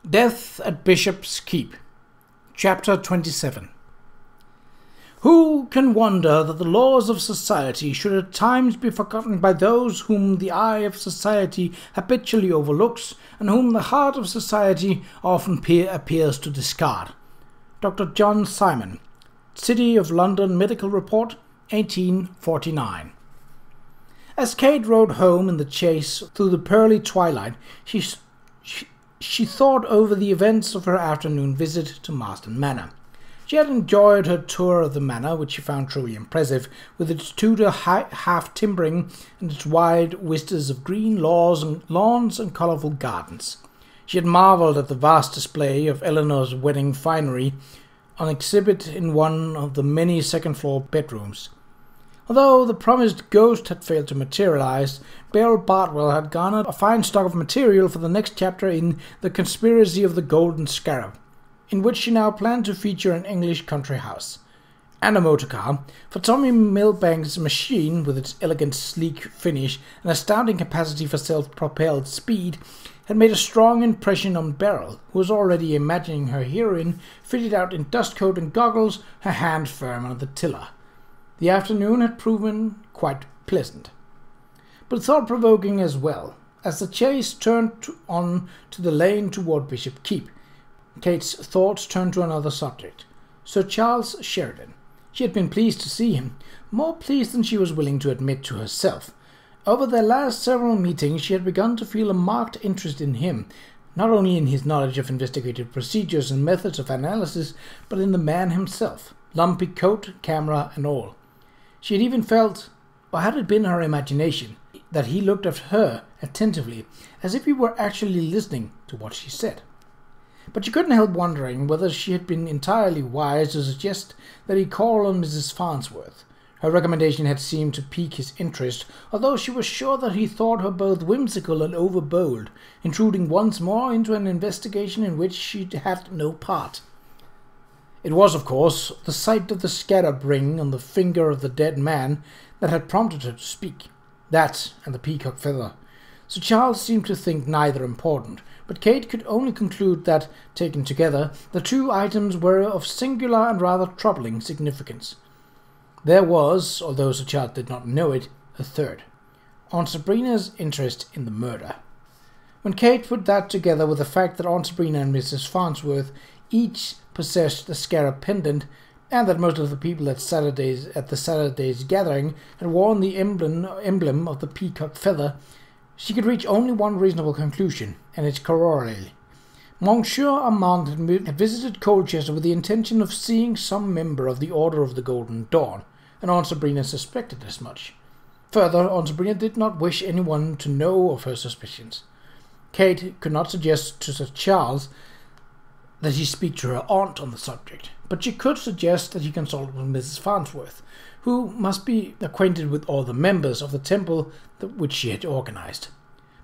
Death at Bishop's Keep. Chapter 27. Who can wonder that the laws of society should at times be forgotten by those whom the eye of society habitually overlooks, and whom the heart of society often appears to discard? Dr. John Simon, City of London Medical Report, 1849. As Kate rode home in the chaise through the pearly twilight, she thought over the events of her afternoon visit to Marston Manor. She had enjoyed her tour of the manor, which she found truly impressive, with its Tudor half-timbering and its wide vistas of green lawns and colourful gardens. She had marvelled at the vast display of Eleanor's wedding finery on exhibit in one of the many second-floor bedrooms. Although the promised ghost had failed to materialize, Beryl Bartwell had garnered a fine stock of material for the next chapter in The Conspiracy of the Golden Scarab, in which she now planned to feature an English country house. And a motor car, for Tommy Milbank's machine, with its elegant, sleek finish and astounding capacity for self-propelled speed, had made a strong impression on Beryl, who was already imagining her heroine fitted out in dust coat and goggles, her hand firm on the tiller. The afternoon had proven quite pleasant, but thought-provoking as well. As the chaise turned on to the lane toward Bishop Keep, Kate's thoughts turned to another subject, Sir Charles Sheridan. She had been pleased to see him, more pleased than she was willing to admit to herself. Over their last several meetings she had begun to feel a marked interest in him, not only in his knowledge of investigative procedures and methods of analysis, but in the man himself, lumpy coat, camera, and all. She had even felt, or had it been her imagination, that he looked at her attentively, as if he were actually listening to what she said. But she couldn't help wondering whether she had been entirely wise to suggest that he call on Mrs. Farnsworth. Her recommendation had seemed to pique his interest, although she was sure that he thought her both whimsical and overbold, intruding once more into an investigation in which she had no part. It was, of course, the sight of the scarab ring on the finger of the dead man that had prompted her to speak. That and the peacock feather. Sir Charles seemed to think neither important, but Kate could only conclude that, taken together, the two items were of singular and rather troubling significance. There was, although Sir Charles did not know it, a third: Aunt Sabrina's interest in the murder. When Kate put that together with the fact that Aunt Sabrina and Mrs. Farnsworth each possessed the scarab pendant, and that most of the people at the Saturday's gathering had worn the emblem of the peacock feather, she could reach only one reasonable conclusion, and its corollary. Monsieur Armand had visited Colchester with the intention of seeing some member of the Order of the Golden Dawn, and Aunt Sabrina suspected as much. Further, Aunt Sabrina did not wish anyone to know of her suspicions. Kate could not suggest to Sir Charles that he speak to her aunt on the subject, but she could suggest that he consult with Mrs. Farnsworth, who must be acquainted with all the members of the temple which she had organized.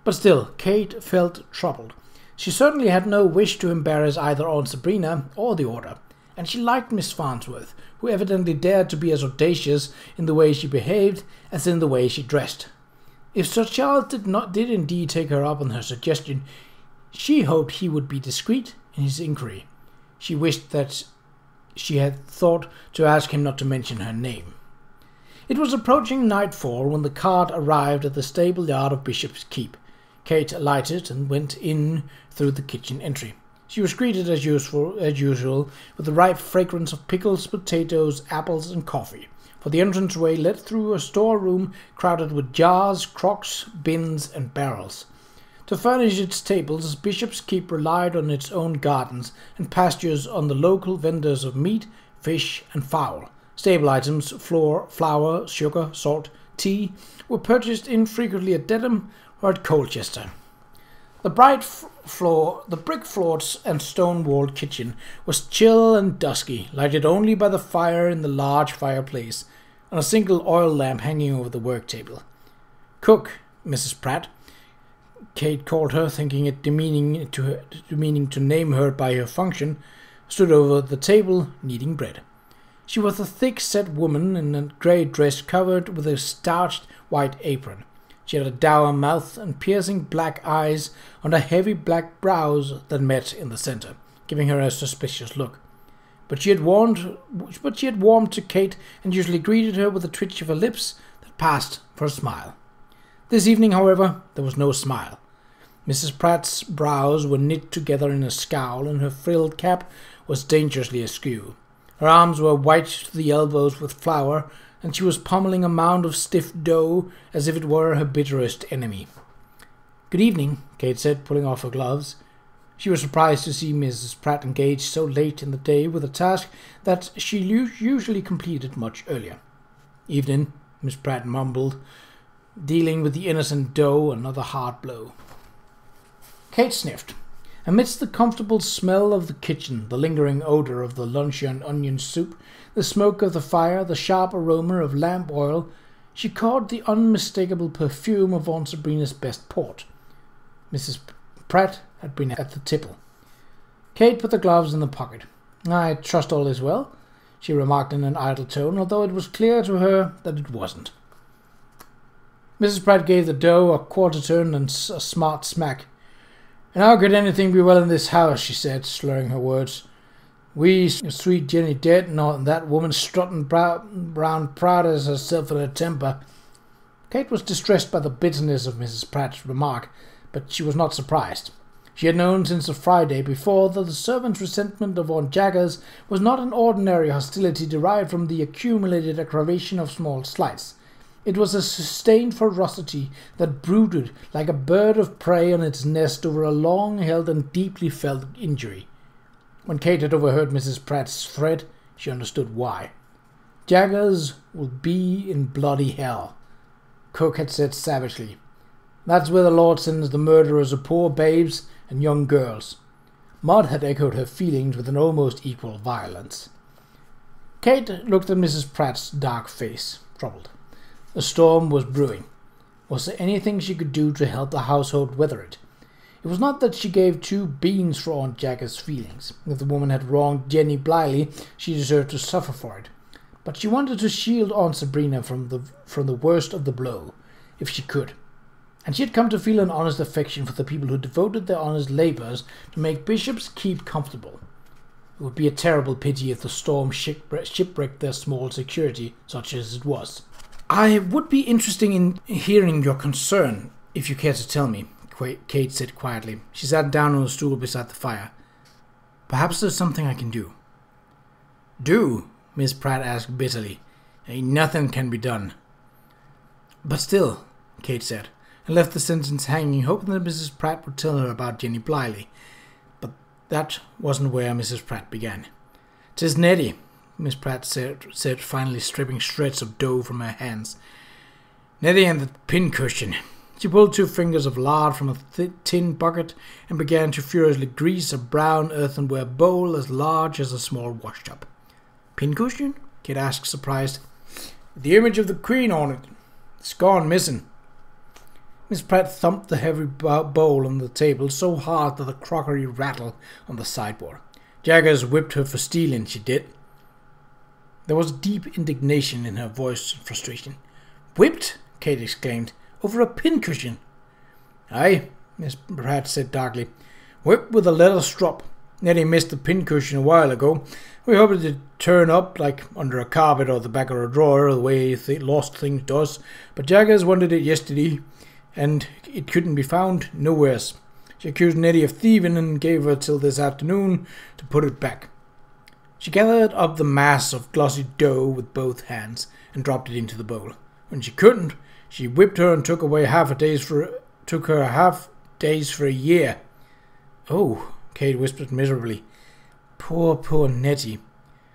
But still, Kate felt troubled. She certainly had no wish to embarrass either Aunt Sabrina or the Order, and she liked Miss Farnsworth, who evidently dared to be as audacious in the way she behaved as in the way she dressed. If Sir Charles did indeed take her up on her suggestion, she hoped he would be discreet in his inquiry. She wished that she had thought to ask him not to mention her name. It was approaching nightfall when the cart arrived at the stable yard of Bishop's Keep. Kate alighted and went in through the kitchen entry. She was greeted as usual with the ripe fragrance of pickles, potatoes, apples, and coffee, for the entranceway led through a storeroom crowded with jars, crocks, bins, and barrels. To furnish its tables, Bishop's Keep relied on its own gardens and pastures, on the local vendors of meat, fish, and fowl. Stable items, flour, sugar, salt, tea, were purchased infrequently at Dedham or at Colchester. The brick-floored and stone-walled kitchen was chill and dusky, lighted only by the fire in the large fireplace, and a single oil lamp hanging over the work table. Cook, Mrs. Pratt, Kate called her, thinking it demeaning to name her by her function, stood over the table, kneading bread. She was a thick-set woman in a grey dress covered with a starched white apron. She had a dour mouth and piercing black eyes under heavy black brows that met in the centre, giving her a suspicious look. But she had warmed to Kate and usually greeted her with a twitch of her lips that passed for a smile. This evening, however, there was no smile. Mrs. Pratt's brows were knit together in a scowl, and her frilled cap was dangerously askew. Her arms were white to the elbows with flour, and she was pommelling a mound of stiff dough as if it were her bitterest enemy. "Good evening," Kate said, pulling off her gloves. She was surprised to see Mrs. Pratt engaged so late in the day with a task that she usually completed much earlier. "Evening," Miss Pratt mumbled, dealing with the innocent dough another hard blow. Kate sniffed. Amidst the comfortable smell of the kitchen, the lingering odour of the luncheon onion soup, the smoke of the fire, the sharp aroma of lamp oil, she caught the unmistakable perfume of Aunt Sabrina's best port. Mrs. Pratt had been at the tipple. Kate put the gloves in the pocket. "I trust all is well," she remarked in an idle tone, although it was clear to her that it wasn't. Mrs. Pratt gave the dough a quarter turn and a smart smack. "And how could anything be well in this house?" she said, slurring her words. "We, sweet Jenny dead, and that woman strutting round proud as herself in her temper." Kate was distressed by the bitterness of Mrs. Pratt's remark, but she was not surprised. She had known since the Friday before that the servant's resentment of Aunt Jaggers was not an ordinary hostility derived from the accumulated aggravation of small slights. It was a sustained ferocity that brooded like a bird of prey on its nest over a long-held and deeply felt injury. When Kate had overheard Mrs. Pratt's threat, she understood why. "Jaggers will be in bloody hell," Cook had said savagely. "That's where the Lord sends the murderers of poor babes and young girls." Maud had echoed her feelings with an almost equal violence. Kate looked at Mrs. Pratt's dark face, troubled. A storm was brewing. Was there anything she could do to help the household weather it? It was not that she gave two beans for Aunt Jaggers' feelings. If the woman had wronged Jenny Blyly, she deserved to suffer for it. But she wanted to shield Aunt Sabrina from the worst of the blow, if she could. And she had come to feel an honest affection for the people who devoted their honest labours to make Bishop's Keep comfortable. It would be a terrible pity if the storm shipwrecked their small security, such as it was. "I would be interested in hearing your concern, if you care to tell me," Kate said quietly. She sat down on a stool beside the fire. "Perhaps there's something I can do." "Do?" Miss Pratt asked bitterly. "Ain't nothing can be done." "But still," Kate said, and left the sentence hanging, hoping that Mrs. Pratt would tell her about Jenny Blyly. But that wasn't where Mrs. Pratt began. "'Tis Nettie," Miss Pratt said, finally stripping shreds of dough from her hands. "Nettie and the pincushion." She pulled 2 fingers of lard from a tin bucket and began to furiously grease a brown earthenware bowl as large as a small washtub. "Pincushion?" Kate asked, surprised. "The image of the Queen on it. It's gone missing." Miss Pratt thumped the heavy bowl on the table so hard that the crockery rattled on the sideboard. "Jaggers whipped her for stealing, she did." There was deep indignation in her voice and frustration. "Whipped?" Kate exclaimed. "Over a pincushion?" "Aye," Miss Pratt said darkly. "Whipped with a leather strop. Nettie missed the pincushion a while ago. We hoped it'd turn up, like under a carpet or the back of a drawer, the way lost things does. But Jaggers wanted it yesterday, and it couldn't be found nowheres. She accused Nettie of thieving and gave her till this afternoon to put it back." She gathered up the mass of glossy dough with both hands and dropped it into the bowl. When she couldn't, she whipped her and took her half days for a year. "Oh," Kate whispered miserably. Poor Nettie.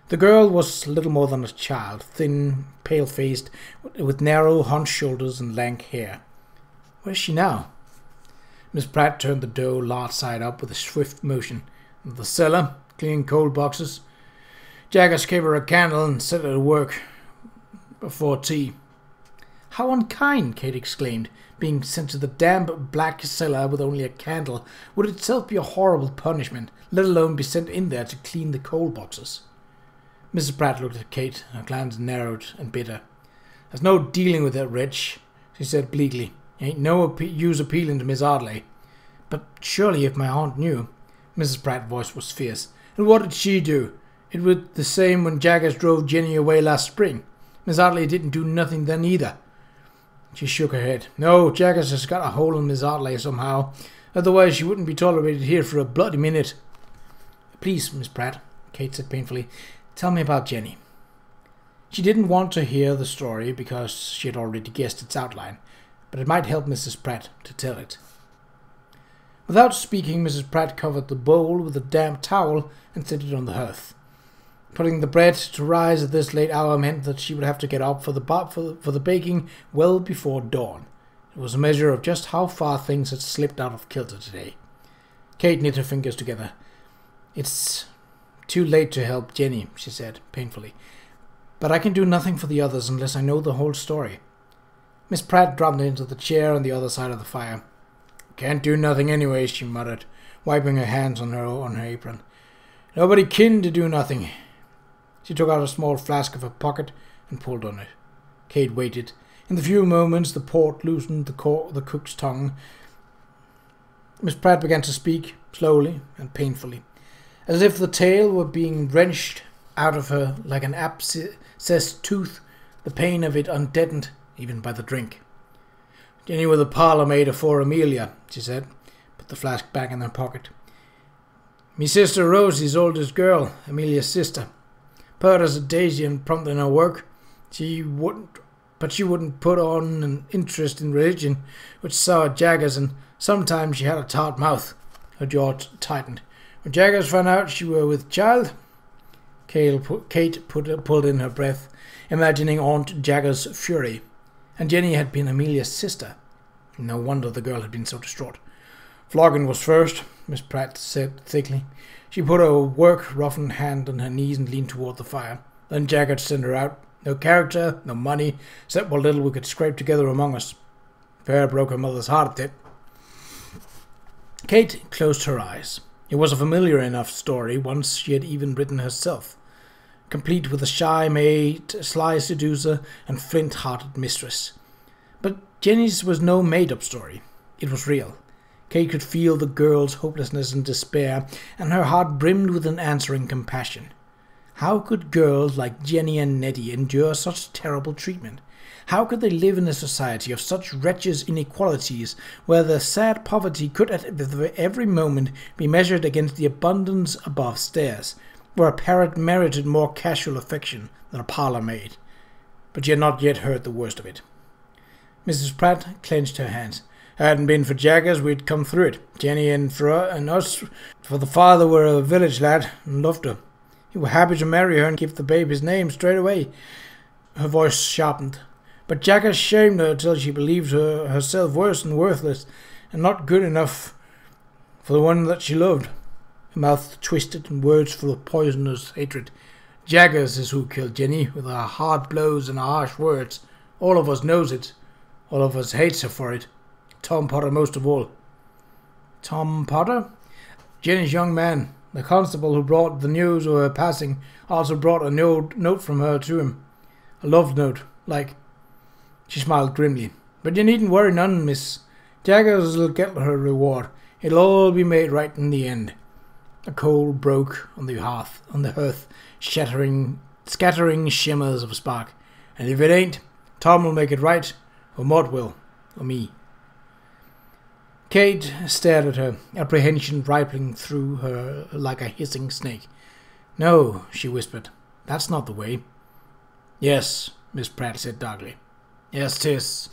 The girl was little more than a child, thin, pale-faced, with narrow, hunched shoulders and lank hair. "Where is she now?" Miss Pratt turned the dough lard side up with a swift motion. "In the cellar, cleaning coal boxes. Jaggers gave her a candle and set her to work before tea." "How unkind!" Kate exclaimed. Being sent to the damp black cellar with only a candle would itself be a horrible punishment, let alone be sent in there to clean the coal boxes. Mrs. Pratt looked at Kate, her glance narrowed and bitter. "There's no dealing with that wretch," she said bleakly. Ain't no use appealing to Miss Ardley. But surely if my aunt knew... Mrs. Pratt's voice was fierce. And what did she do? It was the same when Jaggers drove Jenny away last spring. Miss Ardley didn't do nothing then either. She shook her head. No, Jaggers has got a hold on Miss Ardley somehow. Otherwise she wouldn't be tolerated here for a bloody minute. Please, Miss Pratt, Kate said painfully, tell me about Jenny. She didn't want to hear the story because she had already guessed its outline, but it might help Mrs. Pratt to tell it. Without speaking, Mrs. Pratt covered the bowl with a damp towel and set it on the hearth. Putting the bread to rise at this late hour meant that she would have to get up for the baking well before dawn. It was a measure of just how far things had slipped out of kilter today. Kate knit her fingers together. It's too late to help Jenny, she said, painfully. But I can do nothing for the others unless I know the whole story. Miss Pratt dropped into the chair on the other side of the fire. Can't do nothing anyway, she muttered, wiping her hands on her apron. Nobody kin to do nothing. She took out a small flask of her pocket and pulled on it. Kate waited. In the few moments the port loosened the cook's tongue. Miss Pratt began to speak, slowly and painfully, as if the tale were being wrenched out of her like an abscessed tooth, the pain of it undeadened even by the drink. Jenny was a parlour maid afore Amelia, she said, put the flask back in her pocket. Me sister Rosie's oldest girl, Amelia's sister. Pert as a daisy and prompt in her work. She wouldn't put on an interest in religion, which soured Jaggers, and sometimes she had a tart mouth. Her jaw tightened. When Jaggers found out she were with child, Kate pulled in her breath, imagining Aunt Jaggers' fury. And Jenny had been Amelia's sister. No wonder the girl had been so distraught. Flogging was first, Miss Pratt said thickly. She put her work-roughened hand on her knees and leaned toward the fire. Then Jaggers sent her out. No character, no money, except what little we could scrape together among us. Fair broke her mother's heart, it did. Kate closed her eyes. It was a familiar enough story, once she had even written herself, complete with a shy maid, sly seducer, and flint-hearted mistress. But Jenny's was no made-up story. It was real. Kate could feel the girl's hopelessness and despair, and her heart brimmed with an answering compassion. How could girls like Jenny and Nettie endure such terrible treatment? How could they live in a society of such wretched inequalities, where their sad poverty could at every moment be measured against the abundance above stairs, where a parrot merited more casual affection than a parlour maid? But she had not yet heard the worst of it. Mrs. Pratt clenched her hands. Hadn't been for Jaggers, we'd come through it. Jenny and us, for the father were a village lad and loved her. He were happy to marry her and give the babe his name straight away. Her voice sharpened. But Jaggers shamed her till she believed herself worse and worthless, and not good enough for the one that she loved. Her mouth twisted in words full of poisonous hatred. Jaggers is who killed Jenny, with her hard blows and her harsh words. All of us knows it. All of us hates her for it. Tom Potter most of all. Tom Potter? Jenny's young man. The constable who brought the news of her passing also brought a note from her to him. A love note, like. She smiled grimly. But you needn't worry none, miss. Jaggers'll get her reward. It'll all be made right in the end. A coal broke on the hearth, scattering shimmers of spark. And if it ain't, Tom will make it right, or Maud will, or me. Kate stared at her, apprehension ripening through her like a hissing snake. No, she whispered. That's not the way. Yes, Miss Pratt said darkly. Yes, 'tis.